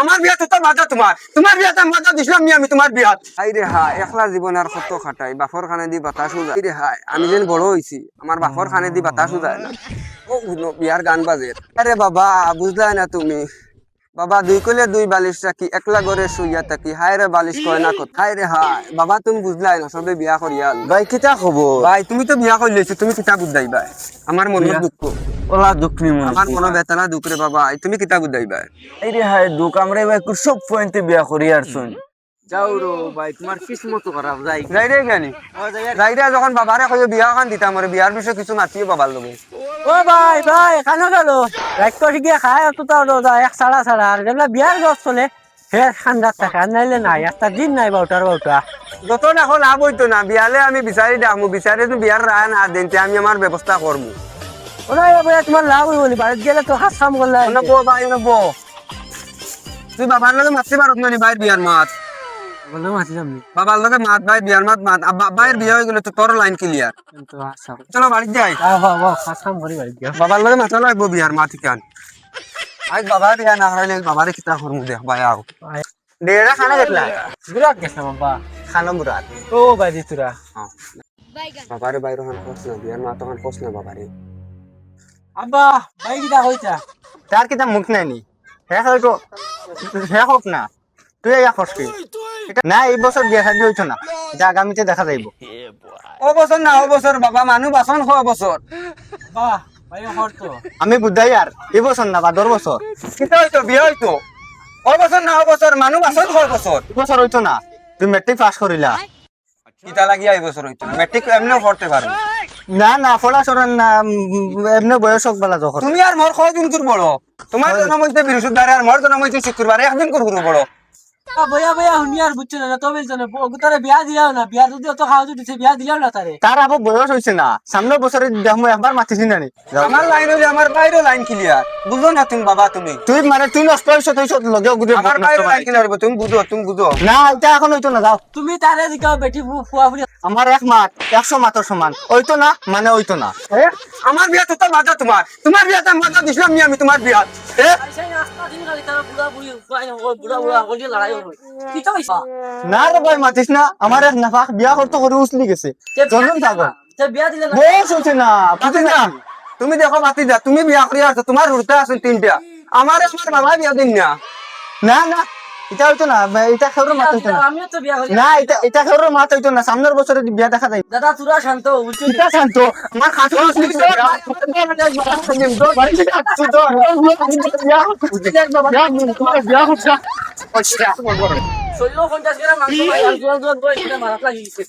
আমার বিয়া তো বাধা তোমার বিয়াতে বাধা দিছিলাম আমি তোমার বিয়া। হাই রে হাই, একলা জীবন আর কত খাটাই, বাপর খানে দি বাতাসও যায় রে হাই। আমি যেন বড় হইছি, আমার বাপর খানে দি বাতাসও যায় না। ও বিয়ার গান বাজে। আরে বাবা বুঝলাই না তুমি, বাবা দুই কলে দুই বালিশ রাখি, একলা ঘরে শুইয়া থাকি, হায় রে বালিশ কয় না কত। হায় রে হায়, বাবা তুমি বুঝলাই না, সবে বিয়া করিয়া ভাই কিতা খবর? ভাই তুমি তো বিয়া করে লইছো, তুমি কিতা বুঝাই ভাই? আমার মনে দুঃখ, ওলা দুঃখ নি মন। আমার মনে বেতনা দুঃখ রে বাবা, তুমি কিতা বুঝাই ভাই? এই রে হায় দুঃখ আমরা ভাই সব পয়েন্টে বিয়া করি আর শুন। যাও রো ভাই, তোমার কিসমত খারাপ। যাই রে কেনি যাই রে, যখন বাবারে কইও বিয়া খান দিতাম, ওরে বিয়ার বিষয়ে কিছু মাতিও বাবার লগে। ও ভাই ভাই খানো গেল রাত করে গিয়ে খায় অত এক সাড়া সাড়া আর যেগুলা বিয়ার গছ চলে হে ঠান্ডার থাকে আর নাইলে নাই একটা দিন নাই বাউটার বাউটা যত না এখন লাভ হইতো না, বিয়ালে আমি বিচারি দামু, বিচারে তো বিয়ার রায় না দিনতে আমি আমার ব্যবস্থা করবো। ওরাই বলে তোমার লাভ হইব নি বাড়িতে গেলে তো হাত কাম করলে তুই বাবার লগে মাততে পারত না নি ভাইয়ের বিয়ার মাত? বলে মাছি যামনি বাবার লগে মাত, ভাই বিয়ার মাত মাত। ভাইয়ের বিয়া হয়ে গেলে তো তোর লাইন ক্লিয়ার। কিন্তু আচ্ছা চলো বাড়ি যাই, হাত কাম করি বাড়িতে গিয়া বাবার লগে মাথা লাগবো বিয়ার মাত কেন। আজ বাবার বিয়া না হইলে বাবারে কিতা করমু দেখ ভাই। আও দেড়া খানা দেখলা বিরাট গেছে বাবা খানা মুরাদ। ও ভাই দিতুরা বাবারে বাইরে হান পছ না, বিয়ার মাত হান পছ না বাবারে। আব্বা ভাই কিটা কইতা তার কিতা মুখ নাই নি হে হয়তো হে হোক না, তুই ইয়া করছি না। এই বছর বিয়া শাদী হইতো না, এটা আগামীতে দেখা যাইব। ও বছর না ও বছর বাবা, মানুষ বাসন খাওয়া বছর। বাহ ভাই হরতো আমি বুঝাই আর এই বছর না বা 10 বছর কিতা হইতো বিয়া হইতো? ও বছর না ও বছর, মানুষ বাসন খাওয়া বছর। এই বছর হইতো না, তুই মেট্রিক পাস করিলা। কিতা লাগিয়া এই বছর হইতো? মেট্রিক এমনিও পড়তে পারো। না না পড়াশোনা না, এমনি বয়স হোক বেলা যখন। তুমি আর মোর কদিন তোর বড়? তোমার জন্ম হইতে বৃহস্পতিবার আর মোর জন্ম হইতে শুক্রবার, একদিন করে বড়। বয়া বয়া হুনি আর বুঝছো না তো বলছো না তারে বিয়া দিলাও না বিয়া যদি অত খাওয়া দিছে বিয়া দিলাও না তারে তার আবার বয়স হয়েছে না, সামনের বছরে দেখো একবার মাতিছি না নি। আমার লাইন হইলে আমার বাইরে লাইন ক্লিয়ার, বুঝো না তুমি বাবা? তুমি তুই মানে তুই নষ্ট হয়েছ, তুই সব লগে গুদে আমার বাইরে লাইন ক্লিয়ার হবে, তুমি বুঝো, তুমি বুঝো। না এটা এখন হইতো না, যাও। তুমি তারে দিকাও বেটি ফুয়া ফুলি আমার এক মাঠ 100 মাথর সমান হইতো না, মানে হইতো না। আমার বিয়া তো বাধা তোমার বিয়াতে বাধা দিছিলাম আমি তোমার বিয়া। না রে ভাই মাতিস না, আমার এক নাফাক বিয়া করতে করে উছলি গেছে, জন্ম থাকো বিয়া দিলে বয়স হইছে না, মাতি না, তুমি দেখো মাতি যা, তুমি বিয়া করিয়া আছো, তোমার রুটা আছে 3টা, আমার বাবা বিয়া দিন না। না না এটা হইতো না, এটা খেউর মাত হইতো না। আমিও তো বিয়া করি না এটা খেউর মাত হইতো না, সামনের বছরে বিয়া দেখা যায়। দাদা তুরা শান্ত বুঝছো এটা শান্ত আমার খাটো উছলি গেছে। বিয়া করছা শরীর 50 গ্রাম মাংস ভাই আর জোর জোর করে মারা লাগিয়েছে